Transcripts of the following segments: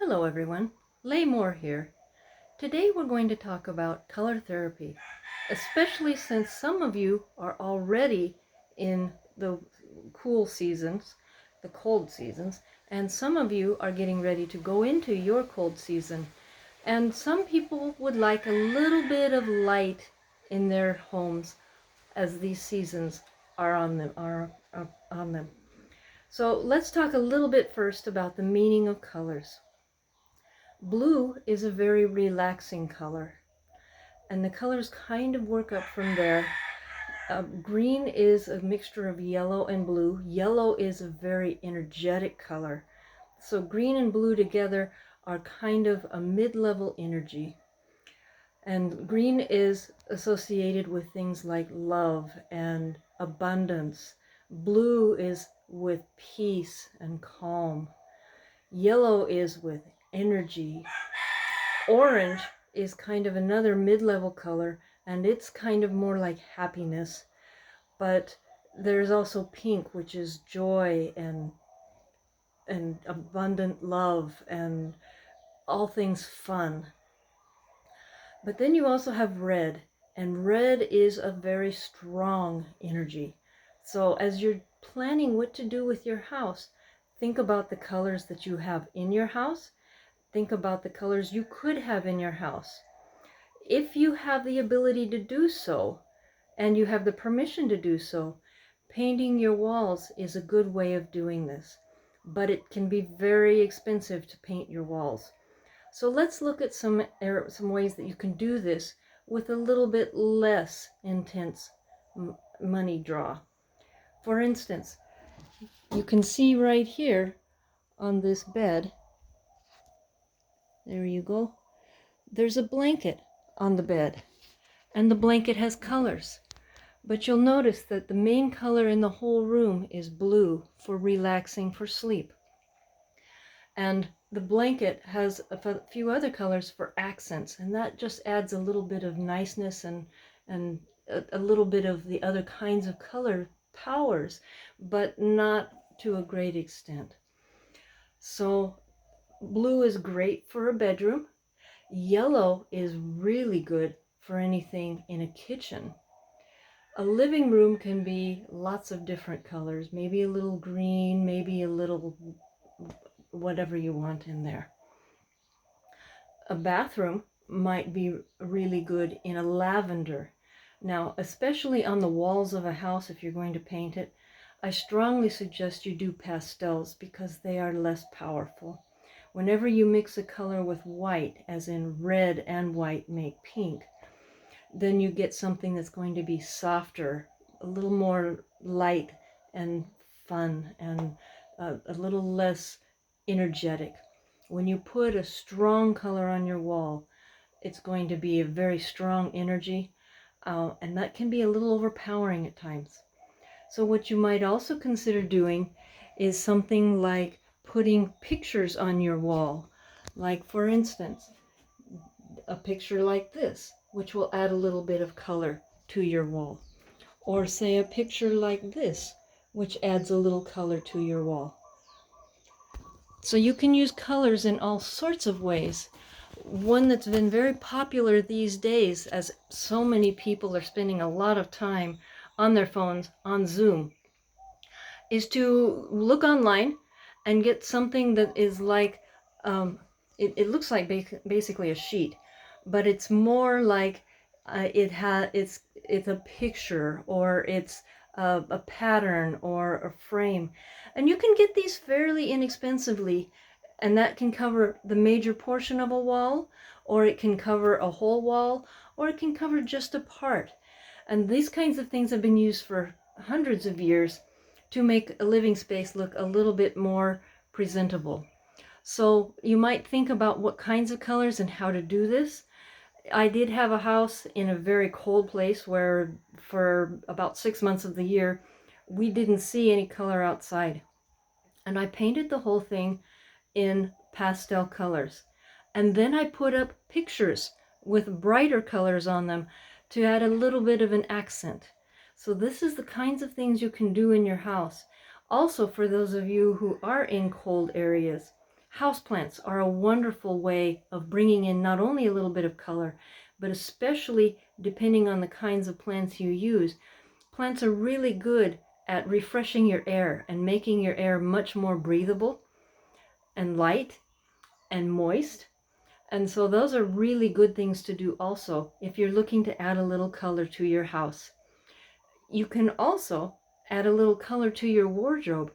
Hello everyone, Leigh Moore here. Today we're going to talk about color therapy, especially since some of you are already in the cool seasons, the cold seasons, and some of you are getting ready to go into your cold season. And some people would like a little bit of light in their homes as these seasons are on them. So let's talk a little bit first about the meaning of colors. Blue is a very relaxing color, and the colors kind of work up from there. Green is a mixture of yellow and blue. Yellow is a very energetic color. So green and blue together are kind of a mid-level energy. And green is associated with things like love and abundance. Blue is with peace and calm. Yellow is with energy. Orange is kind of another mid-level color, and it's kind of more like happiness. But there's also pink, which is joy and abundant love and all things fun. But then you also have red, and red is a very strong energy. So as you're planning what to do with your house, think about the colors that you have in your house. Think about the colors you could have in your house. If you have the ability to do so, and you have the permission to do so, painting your walls is a good way of doing this. But it can be very expensive to paint your walls. So let's look at some ways that you can do this with a little bit less intense money draw. For instance, you can see right here on this bed, there you go, there's a blanket on the bed, and the blanket has colors. But you'll notice that the main color in the whole room is blue for relaxing for sleep. And the blanket has a few other colors for accents, and that just adds a little bit of niceness and a little bit of the other kinds of color powers, but not to a great extent. So blue is great for a bedroom. Yellow is really good for anything in a kitchen. A living room can be lots of different colors, maybe a little green, maybe a little whatever you want in there. A bathroom might be really good in a lavender. Now, especially on the walls of a house, if you're going to paint it, I strongly suggest you do pastels because they are less powerful. Whenever you mix a color with white, as in red and white make pink, then you get something that's going to be softer, a little more light and fun, and a little less energetic. When you put a strong color on your wall, it's going to be a very strong energy, and that can be a little overpowering at times. So what you might also consider doing is something like putting pictures on your wall. Like, for instance, a picture like this, which will add a little bit of color to your wall. Or say a picture like this, which adds a little color to your wall. So you can use colors in all sorts of ways. One that's been very popular these days, as so many people are spending a lot of time on their phones on Zoom, is to look online and get something that is like, it looks like basically a sheet, but it's more like it's a picture, or it's a pattern or a frame. And you can get these fairly inexpensively, and that can cover the major portion of a wall, or it can cover a whole wall, or it can cover just a part. And these kinds of things have been used for hundreds of years to make a living space look a little bit more presentable. So you might think about what kinds of colors and how to do this. I did have a house in a very cold place where for about 6 months of the year, we didn't see any color outside. And I painted the whole thing in pastel colors. And then I put up pictures with brighter colors on them to add a little bit of an accent. So this is the kinds of things you can do in your house. Also, for those of you who are in cold areas, Houseplants are a wonderful way of bringing in not only a little bit of color, but especially depending on the kinds of plants you use. Plants are really good at refreshing your air and making your air much more breathable and light and moist. And so those are really good things to do also if you're looking to add a little color to your house. You can also add a little color to your wardrobe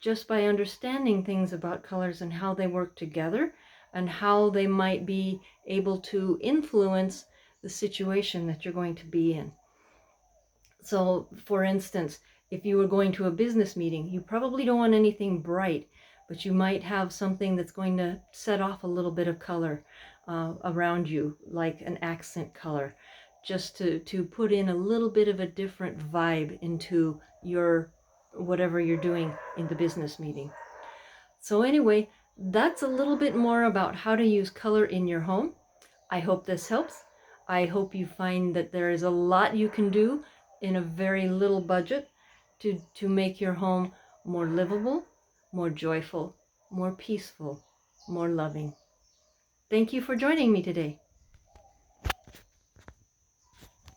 just by understanding things about colors and how they work together and how they might be able to influence the situation that you're going to be in. So, for instance, if you were going to a business meeting, you probably don't want anything bright, but you might have something that's going to set off a little bit of color around you, like an accent color, just to put in a little bit of a different vibe into your whatever you're doing in the business meeting. So anyway, that's a little bit more about how to use color in your home. I hope this helps. I hope you find that there is a lot you can do in a very little budget to make your home more livable, more joyful, more peaceful, more loving. Thank you for joining me today.